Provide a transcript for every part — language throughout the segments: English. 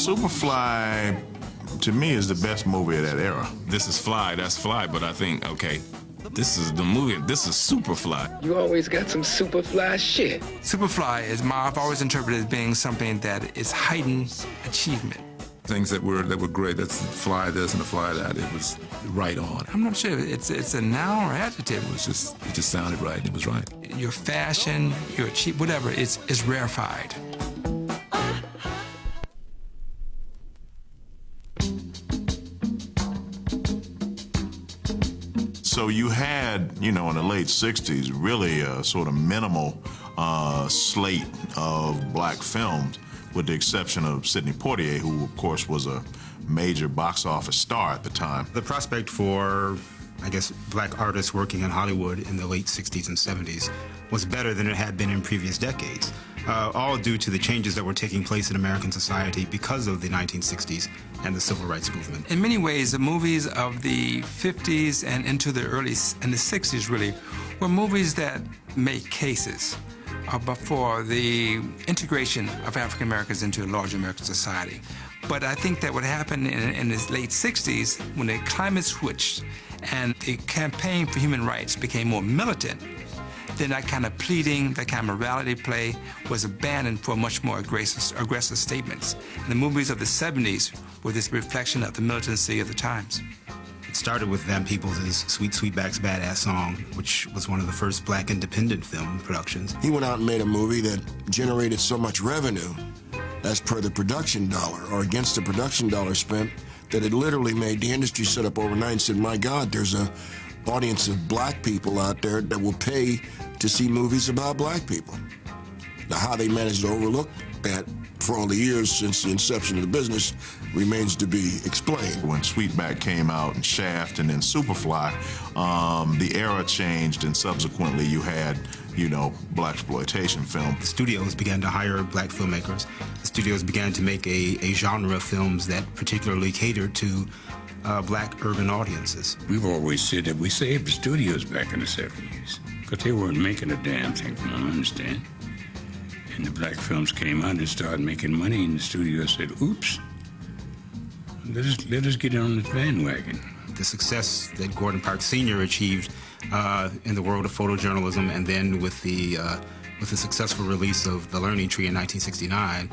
Superfly, to me, is the best movie of that era. This is Fly, that's Fly, but I think, okay, this is the movie, this is Superfly. You always got some Superfly shit. Superfly I've always interpreted as being something that is heightened achievement. Things that were great, that's fly this and a fly that, it was right on. I'm not sure it's a noun or adjective. It just sounded right, it was right. Your fashion, your achievement, whatever, is rarefied. So you had, in the late 60s, really a sort of minimal slate of black films, with the exception of Sidney Poitier, who, of course, was a major box office star at the time. The prospect for, I guess, black artists working in Hollywood in the late 60s and 70s was better than it had been in previous decades, all due to the changes that were taking place in American society because of the 1960s and the Civil Rights Movement. In many ways, the movies of the 50s and into the early, and the 60s really, were movies that made cases for the integration of African Americans into a larger American society. But I think that what happened in the late 60s, when the climate switched and the campaign for human rights became more militant, then that kind of pleading, that kind of morality play was abandoned for much more aggressive statements. And the movies of the 70s were this reflection of the militancy of the times. It started with Van Peebles' Sweet Sweetback's Badass Song, which was one of the first black independent film productions. He went out and made a movie that generated so much revenue as per the production dollar, or against the production dollar spent, that it literally made the industry sit up overnight and said, my God, there's an audience of black people out there that will pay to see movies about black people. Now, how they managed to overlook that for all the years since the inception of the business remains to be explained. When Sweetback came out and Shaft and then Superfly, the era changed, and subsequently you had, blaxploitation film. The studios began to hire black filmmakers. The studios began to make a genre of films that particularly catered to black urban audiences. We've always said that we saved the studios back in the 70s because they weren't making a damn thing, from what I understand. And the black films came out and started making money, and the studio said, oops, let us get on this bandwagon. The success that Gordon Parks Sr. achieved in the world of photojournalism, and then with the successful release of The Learning Tree in 1969,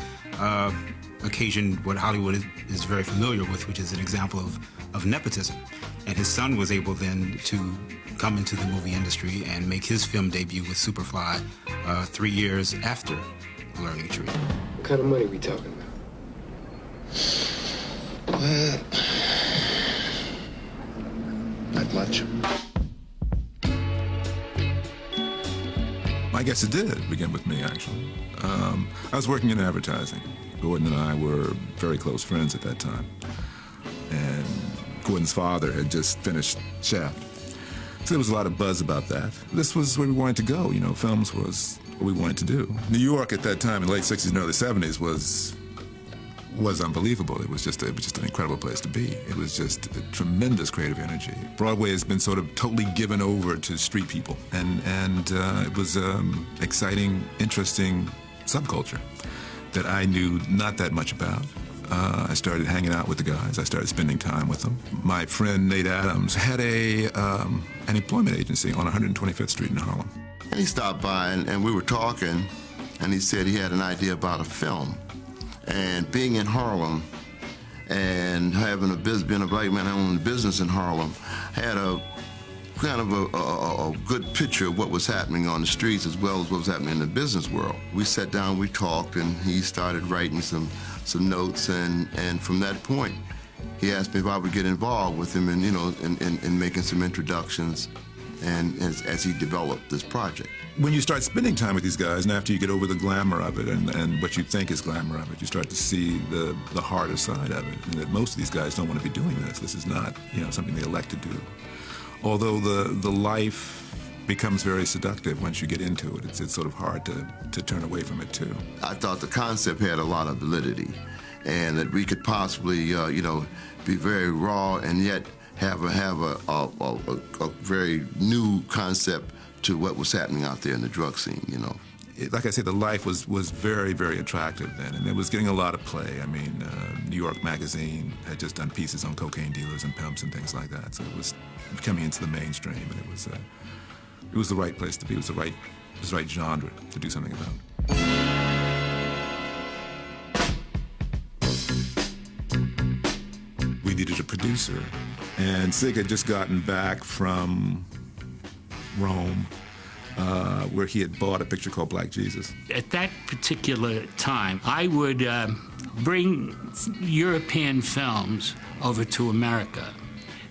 occasioned what Hollywood is very familiar with, which is an example of nepotism. And his son was able then to come into the movie industry and make his film debut with Superfly 3 years after The Learning Tree. What kind of money are we talking about? Well, not much. I guess it did begin with me, actually. I was working in advertising. Gordon and I were very close friends at that time. And Gordon's father had just finished Shaft. So there was a lot of buzz about that. This was where we wanted to go, films was what we wanted to do. New York at that time, in the late 60s and early 70s, was unbelievable. It was just an incredible place to be. It was just a tremendous creative energy. Broadway has been sort of totally given over to street people, and it was exciting, interesting subculture that I knew not that much about. I started hanging out with the guys. I started spending time with them. My friend Nate Adams had an employment agency on 125th Street in Harlem. And he stopped by and we were talking, and he said he had an idea about a film. And being in Harlem and having being a black man owning a business in Harlem, had a kind of a good picture of what was happening on the streets as well as what was happening in the business world. We sat down, we talked, and he started writing some notes, and from that point, he asked me if I would get involved with him in making some introductions and as he developed this project. When you start spending time with these guys, and after you get over the glamour of it and what you think is glamour of it, you start to see the harder side of it, and that most of these guys don't want to be doing this. This is not something they elect to do. Although the life becomes very seductive once you get into it. It's sort of hard to turn away from it too. I thought the concept had a lot of validity, and that we could possibly, be very raw and yet have a very new concept to what was happening out there in the drug scene, Like I said, the life was very, very attractive then, and it was getting a lot of play. I mean, New York Magazine had just done pieces on cocaine dealers and pimps and things like that, so it was coming into the mainstream, and it was the right place to be. It was the right genre to do something about. We needed a producer, and Sig had just gotten back from Rome, where he had bought a picture called Black Jesus. At that particular time, I would bring European films over to America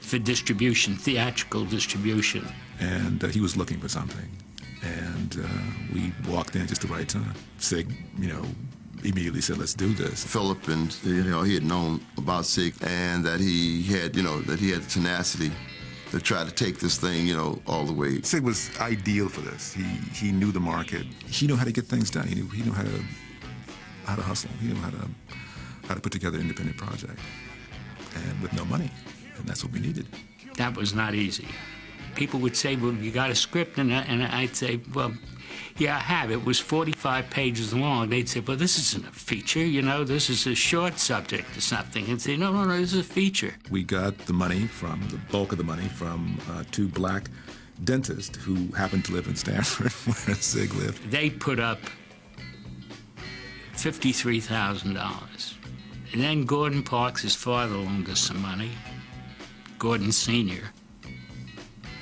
for distribution, theatrical distribution. And he was looking for something, and we walked in at just the right time. Sig, immediately said, "Let's do this." Philip, and he had known about Sig, and that he had the tenacity to try to take this thing, all the way. Sig was ideal for this. He knew the market. He knew how to get things done. He knew how to hustle. He knew how to put together an independent project, and with no money, and that's what we needed. That was not easy. People would say, "Well, you got a script?" And I'd say, "Well, yeah, I have. It was 45 pages long." They'd say, "Well, this isn't a feature, this is a short subject or something." And say, no, this is a feature. We got the bulk of the money from two black dentists who happened to live in Stanford, where Sig lived. They put up $53,000. And then Gordon Parks, his father, loaned us some money. Gordon Sr.,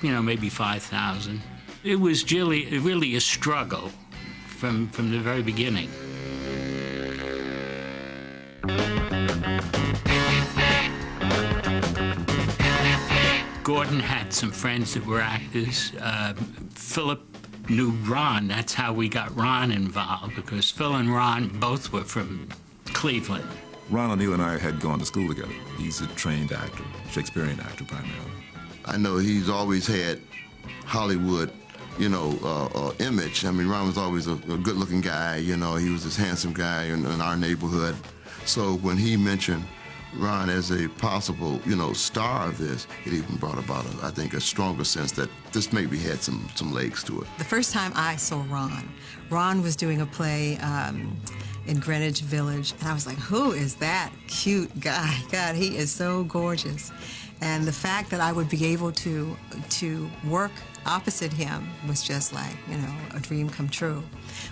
maybe $5,000. It was really a struggle from the very beginning. Gordon had some friends that were actors. Philip knew Ron. That's how we got Ron involved, because Phil and Ron both were from Cleveland. Ron O'Neill and I had gone to school together. He's a trained actor, Shakespearean actor primarily. I know he's always had Hollywood, image. I mean, Ron was always a good-looking guy. He was this handsome guy in our neighborhood. So when he mentioned Ron as a possible, star of this, it even brought about, I think, a stronger sense that this maybe had some legs to it. The first time I saw Ron was doing a play in Greenwich Village, and I was like, who is that cute guy? God, he is so gorgeous. And the fact that I would be able to work opposite him was just like, a dream come true.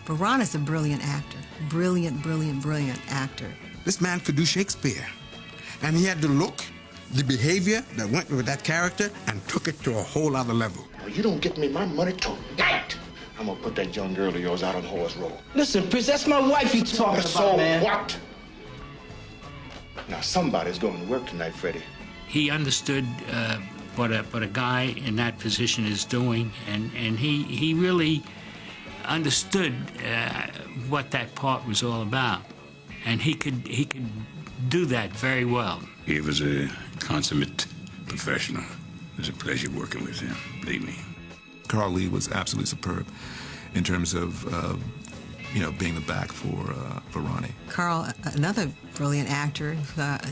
But Ron is a brilliant actor. Brilliant, brilliant, brilliant actor. This man could do Shakespeare. And he had the look, the behavior that went with that character and took it to a whole other level. Well, you don't get me my money tonight. I'm gonna put that young girl of yours out on Horse Road. Listen, Prince, that's my wife you talking about, man. So what? Now, somebody's going to work tonight, Freddie. He understood what a guy in that position is doing, and he really understood what that part was all about, and he could do that very well. He was a consummate professional. It was a pleasure working with him, believe me. Carl Lee was absolutely superb in terms of being the back for Ronnie. Carl, another brilliant actor,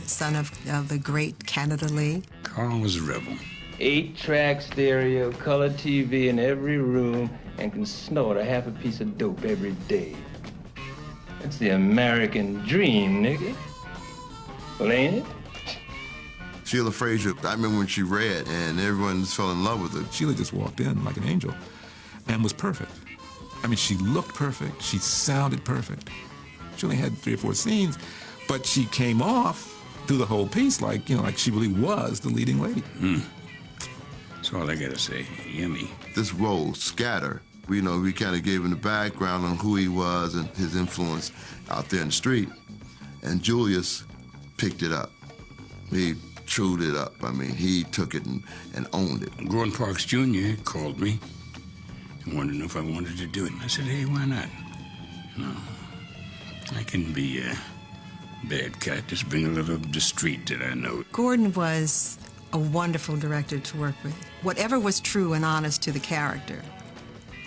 son of the great Canada Lee. Carl was a rebel. 8-track stereo, color TV in every room, and can snort a half a piece of dope every day. That's the American dream, nigga. Well, ain't it? Sheila Frazier, I remember when she read, and everyone just fell in love with her. Sheila just walked in like an angel and was perfect. I mean, she looked perfect. She sounded perfect. She only had 3 or 4 scenes, but she came off through the whole piece like she really was the leading lady. That's all I gotta say. Yummy. This role, Scatter, we kind of gave him the background on who he was and his influence out there in the street. And Julius picked it up. He chewed it up. I mean, he took it and owned it. Gordon Parks Jr. called me and wanted to know if I wanted to do it. And I said, hey, why not? No, I can be a bad cat, just bring a little of the street that I know. Gordon was a wonderful director to work with. Whatever was true and honest to the character,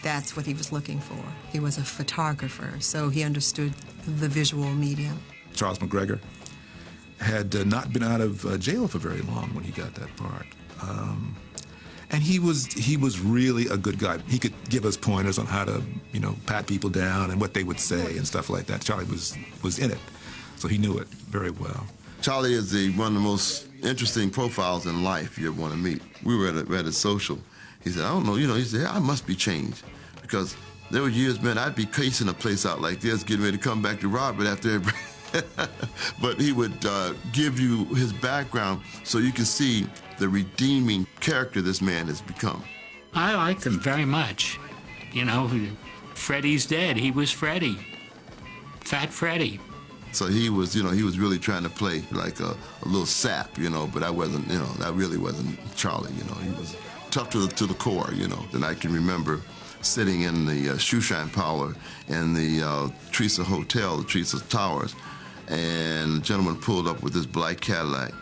that's what he was looking for. He was a photographer, so he understood the visual medium. Charles McGregor, had not been out of jail for very long when he got that part. And he was really a good guy. He could give us pointers on how to, pat people down and what they would say and stuff like that. Charlie was in it, so he knew it very well. Charlie is one of the most interesting profiles in life you ever want to meet. We were at a social. He said, I don't know, he said, I must be changed. Because there were years, man, I'd be casing a place out like this, getting ready to come back to rob it after everybody. But he would give you his background so you can see the redeeming character this man has become. I liked him very much. Freddie's dead. He was Freddie. Fat Freddie. So he was really trying to play like a little sap, but I wasn't, that really wasn't Charlie, He was tough to the core, And I can remember sitting in the shoeshine parlor in the Teresa Hotel, the Teresa Towers, and the gentleman pulled up with this black Cadillac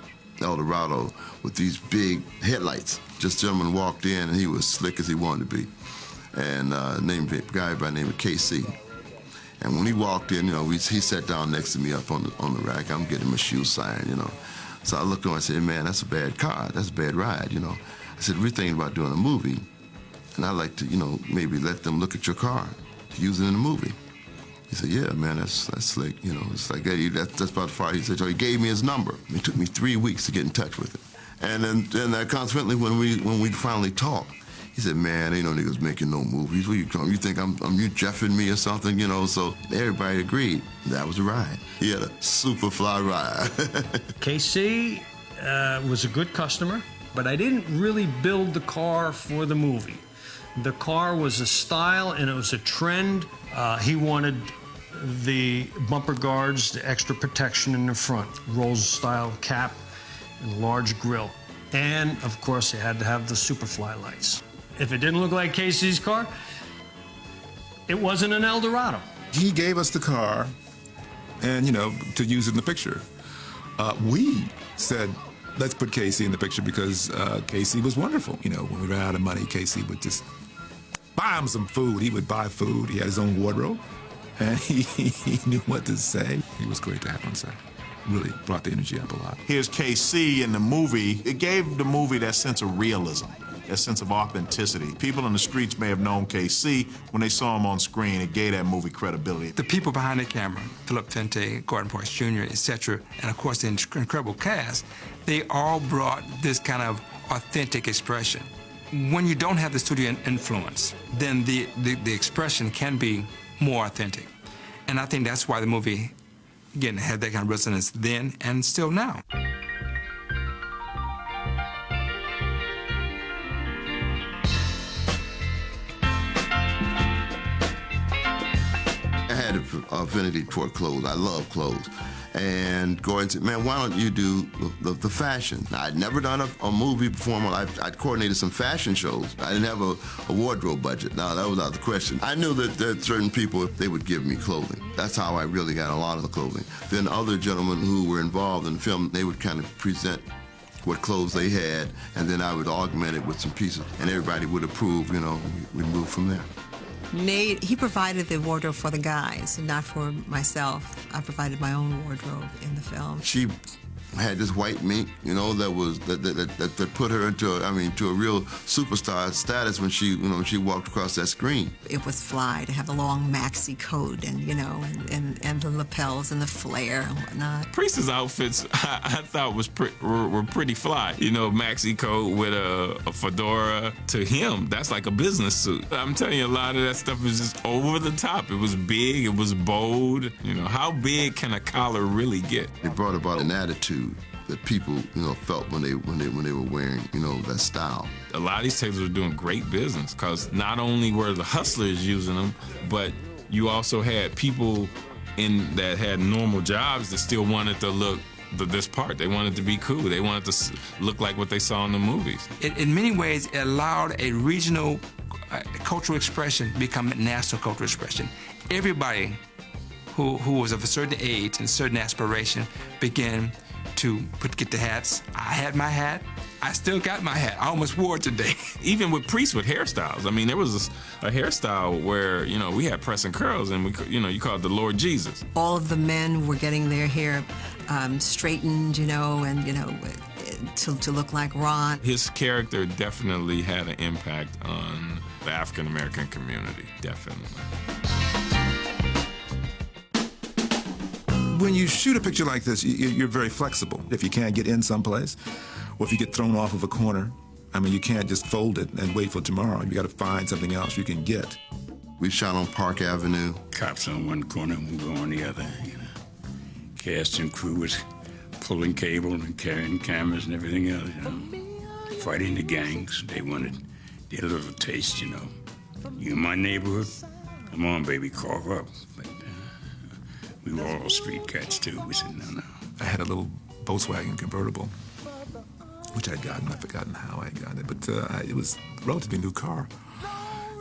Eldorado with these big headlights. This gentleman walked in, and he was slick as he wanted to be, and a guy by the name of KC. And when he walked in, he sat down next to me up on the rack. I'm getting my shoes signed, So I looked at him and I said, man, that's a bad car. That's a bad ride, I said, we're thinking about doing a movie, and I'd like to, maybe let them look at your car to use it in the movie. He said, yeah, man, that's slick, it's like that's about far. He said, so he gave me his number. It took me 3 weeks to get in touch with it. And then consequently, when we finally talked, he said, man, ain't no niggas making no movies. Where you come? You think you jeffing me or something, So everybody agreed. That was a ride. He had a superfly ride. KC was a good customer, but I didn't really build the car for the movie. The car was a style and it was a trend. He wanted the bumper guards, the extra protection in the front, Rolls-style cap and large grille. And, of course, it had to have the superfly lights. If it didn't look like Casey's car, it wasn't an Eldorado. He gave us the car and, to use it in the picture. We said, let's put Casey in the picture because Casey was wonderful. When we ran out of money, Casey would just buy him some food. He would buy food. He had his own wardrobe, and he knew what to say. He was great to have on set. Really brought the energy up a lot. Here's KC in the movie. It gave the movie that sense of realism, that sense of authenticity. People in the streets may have known KC. When they saw him on screen, it gave that movie credibility. The people behind the camera, Philip Fente, Gordon Parks Jr., etc., and of course the incredible cast, they all brought this kind of authentic expression. When you don't have the studio influence, then the expression can be more authentic. And I think that's why the movie, again, had that kind of resonance then and still now. I had an affinity toward clothes. I love clothes. And Gordon said, man, why don't you do the fashion? Now, I'd never done a movie before. I'd coordinated some fashion shows. I didn't have a wardrobe budget. No, that was out of the question. I knew that certain people, they would give me clothing. That's how I really got a lot of the clothing. Then other gentlemen who were involved in the film, they would kind of present what clothes they had, and then I would augment it with some pieces, and everybody would approve, we'd move from there. Nate, he provided the wardrobe for the guys, not for myself. I provided my own wardrobe in the film. She had this white mink, that put her into a real superstar status when she walked across that screen. It was fly to have the long maxi coat and and the lapels and the flare and whatnot. Priest's outfits I thought were pretty fly. Maxi coat with a fedora. To him, that's like a business suit. I'm telling you, a lot of that stuff was just over the top. It was big. It was bold. How big can a collar really get? It brought about an attitude that people, felt when they were wearing, that style. A lot of these tailors were doing great business because not only were the hustlers using them, but you also had people that had normal jobs that still wanted to look this part. They wanted to be cool. They wanted to look like what they saw in the movies. In many ways, it allowed a regional cultural expression become a national cultural expression. Everybody who was of a certain age and a certain aspiration began to get the hats. I had my hat, I still got my hat. I almost wore it today. Even with priests with hairstyles. I mean, there was a hairstyle where, we had press and curls, and you called it the Lord Jesus. All of the men were getting their hair straightened, and to look like Ron. His character definitely had an impact on the African American community, definitely. When you shoot a picture like this, you're very flexible. If you can't get in someplace, or if you get thrown off of a corner, you can't just fold it and wait for tomorrow. You got to find something else you can get. We shot on Park Avenue. Cops on one corner, we go on the other. Cast and crew was pulling cable and carrying cameras and everything else. Fighting the gangs. They wanted their little taste. You in my neighborhood? Come on, baby, carve up. But we were all street cats too. We said no. I had a little Volkswagen convertible, which I'd gotten. I've forgotten how I got it, but it was a relatively new car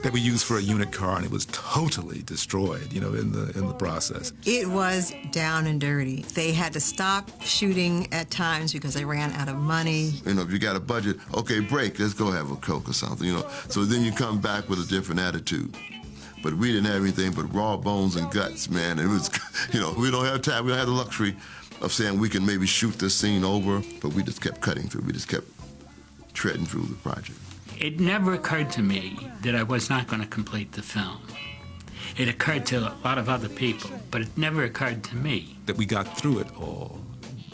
that we used for a unit car, and it was totally destroyed, in the process. It was down and dirty. They had to stop shooting at times because they ran out of money. If you got a budget, okay, break, let's go have a Coke or something, So then you come back with a different attitude. But we didn't have anything but raw bones and guts, man. It was, we don't have time, we don't have the luxury of saying we can maybe shoot this scene over, but we just kept cutting through. We just kept treading through the project. It never occurred to me that I was not going to complete the film. It occurred to a lot of other people, but it never occurred to me. That we got through it all,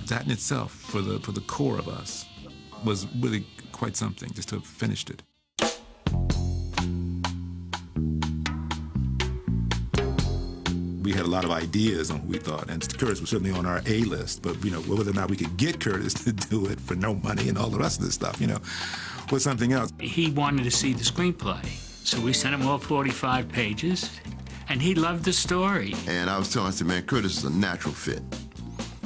that in itself, for the core of us, was really quite something, just to have finished it. We had a lot of ideas on who we thought, and Curtis was certainly on our A list, but, whether or not we could get Curtis to do it for no money and all the rest of this stuff, was something else. He wanted to see the screenplay, so we sent him all 45 pages, and he loved the story. And I was telling him, I said, man, Curtis is a natural fit.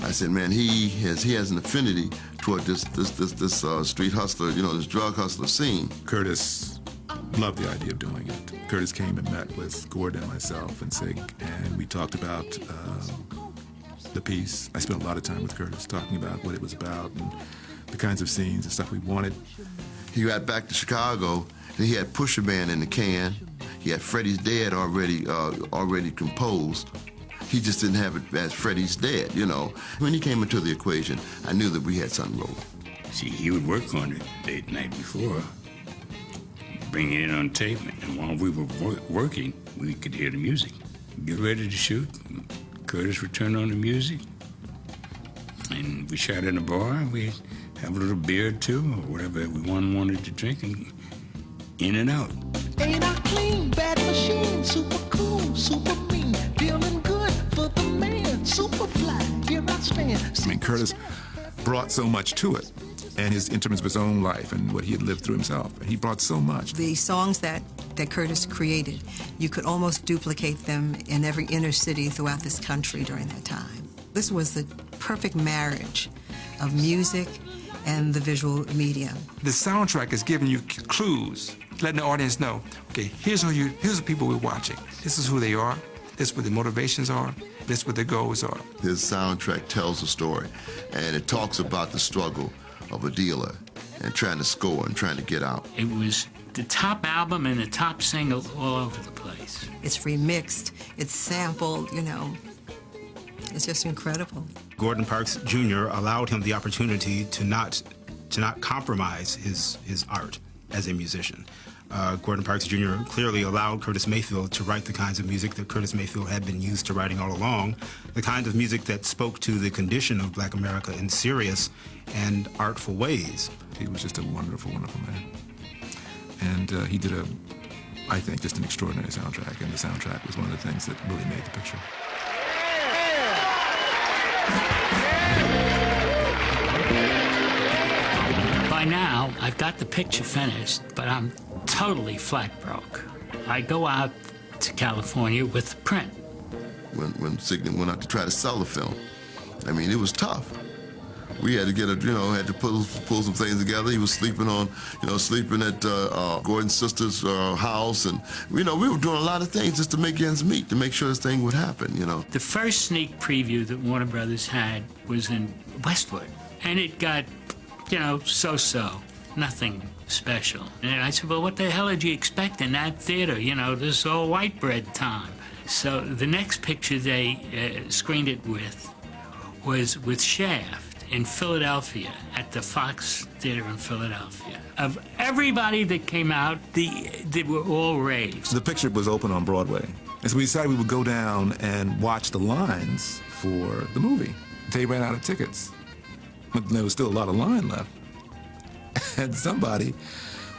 I said, man, he has an affinity toward this street hustler, this drug hustler scene. Curtis loved the idea of doing it. Curtis came and met with Gordon and myself and Sig, and we talked about the piece. I spent a lot of time with Curtis talking about what it was about and the kinds of scenes and stuff we wanted. He got back to Chicago, and he had Pusher Man in the can. He had Freddie's Dead already composed. He just didn't have it as Freddie's Dead, When he came into the equation, I knew that we had something rolling. See, he would work on it the night before, bring it in on tape, and while we were working, we could hear the music. Get ready to shoot. Curtis would turn on the music, and we shot in a bar. We have a little beer or two, or whatever we wanted to drink, and in and out. Ain't I clean, bad machine, super cool, super mean, feeling good for the man, superfly, here I stand. Curtis brought so much to it, and in terms of his own life and what he had lived through himself. And he brought so much. The songs that Curtis created, you could almost duplicate them in every inner city throughout this country during that time. This was the perfect marriage of music and the visual medium. The soundtrack is giving you clues, letting the audience know, okay, here's the people we're watching. This is who they are. This is what their motivations are. This is what their goals are. His soundtrack tells a story, and it talks about the struggle of a dealer and trying to score and trying to get out. It was the top album and the top single all over the place. It's remixed, it's sampled, it's just incredible. Gordon Parks Jr. allowed him the opportunity to not compromise his art as a musician. Gordon Parks Jr. clearly allowed Curtis Mayfield to write the kinds of music that Curtis Mayfield had been used to writing all along, the kind of music that spoke to the condition of Black America in serious and artful ways. He was just a wonderful, wonderful man. And he did I think, just an extraordinary soundtrack, and the soundtrack was one of the things that really made the picture. By now, I've got the picture finished, but I'm totally flat broke. I go out to California with the print. When Signet went out to try to sell the film, it was tough. We had to get had to pull some things together. He was sleeping at Gordon's sister's house, and we were doing a lot of things just to make ends meet, to make sure this thing would happen. The first sneak preview that Warner Brothers had was in Westwood, and it got you know, so-so, nothing special. And I said, well, what the hell did you expect in that theater? You know, this is all white bread time. So the next picture they screened it with was with Shaft in Philadelphia, at the Fox Theater in Philadelphia. Of everybody that came out, they were all raves. The picture was open on Broadway. And so we decided we would go down and watch the lines for the movie. They ran out of tickets, but there was still a lot of line left. And somebody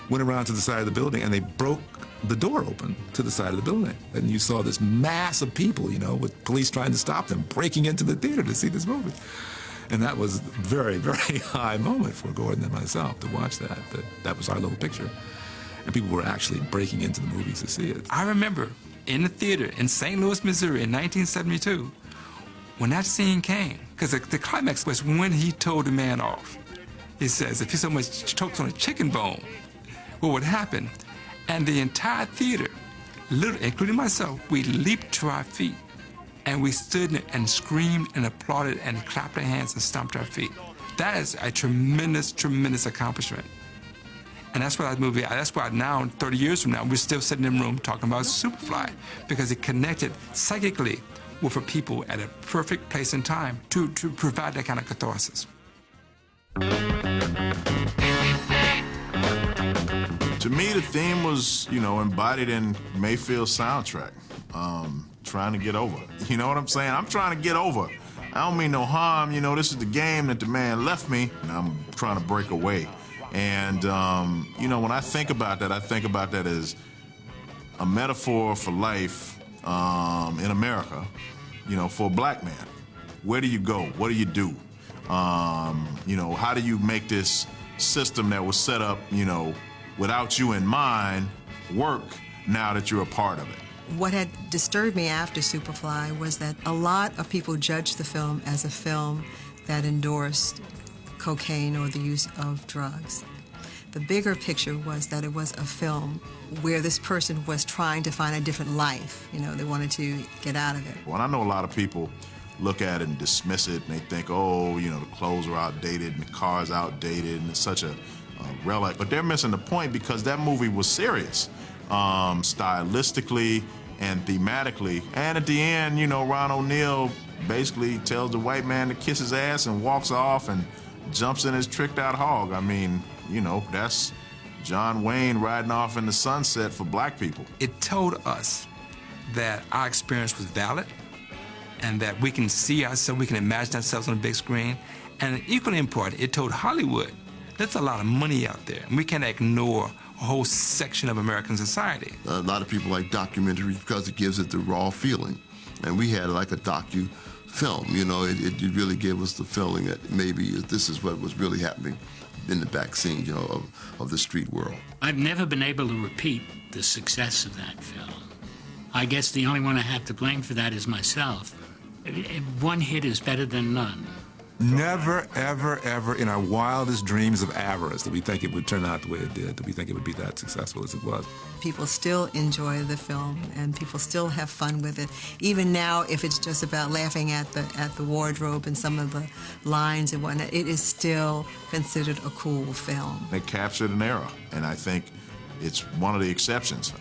went around to the side of the building and they broke the door open to the side of the building. And you saw this mass of people, you know, with police trying to stop them, breaking into the theater to see this movie. And that was a very, very high moment for Gordon and myself to watch that. That was our little picture. And people were actually breaking into the movies to see it. I remember in the theater in St. Louis, Missouri in 1972, when that scene came, because the climax was when he told the man off. He says, if he so much chokes on a chicken bone, what would happen? And the entire theater, including myself, we leaped to our feet. And we stood and screamed and applauded and clapped our hands and stomped our feet. That is a tremendous, tremendous accomplishment. And that's why now, 30 years from now, we're still sitting in the room talking about Superfly, because it connected psychically with the people at a perfect place and time to provide that kind of catharsis. To me, the theme was, you know, embodied in Mayfield's soundtrack. Trying to get over. You know what I'm saying? I'm trying to get over. I don't mean no harm. You know, this is the game that the man left me, and I'm trying to break away. And, you know, when I think about that as a metaphor for life in America, you know, for a black man. Where do you go? What do you do? You know, how do you make this system that was set up, you know, without you in mind, work now that you're a part of it? What had disturbed me after Superfly was that a lot of people judged the film as a film that endorsed cocaine or the use of drugs. The bigger picture was that it was a film where this person was trying to find a different life. You know, they wanted to get out of it. Well, I know a lot of people look at it and dismiss it, and they think, oh, you know, the clothes are outdated and the car's outdated and it's such a relic. But they're missing the point, because that movie was serious, stylistically and thematically. And at the end, you know, Ron O'Neal basically tells the white man to kiss his ass and walks off and jumps in his tricked out hog. I mean, you know, that's John Wayne riding off in the sunset for black people. It told us that our experience was valid and that we can see ourselves, we can imagine ourselves on the big screen. And equally important, it told Hollywood there's a lot of money out there, and we can't ignore a whole section of American society. A lot of people like documentaries because it gives it the raw feeling. And we had like a docu-film, you know, it really gave us the feeling that maybe this is what was really happening in the back scene, you know, of the street world. I've never been able to repeat the success of that film. I guess the only one I have to blame for that is myself. One hit is better than none. Never, ever, ever in our wildest dreams of avarice did we think it would turn out the way it did, did we think it would be that successful as it was. People still enjoy the film, and people still have fun with it. Even now, if it's just about laughing at the wardrobe and some of the lines and whatnot, it is still considered a cool film. It captured an era, and I think it's one of the exceptions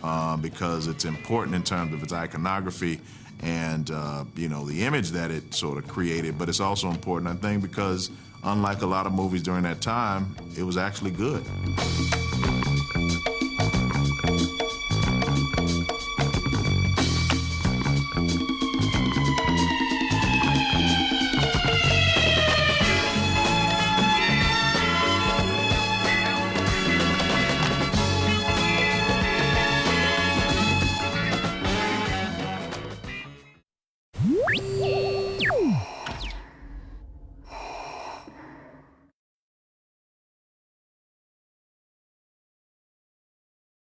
because it's important in terms of its iconography and you know, the image that it sort of created. But it's also important, I think, because unlike a lot of movies during that time, it was actually good.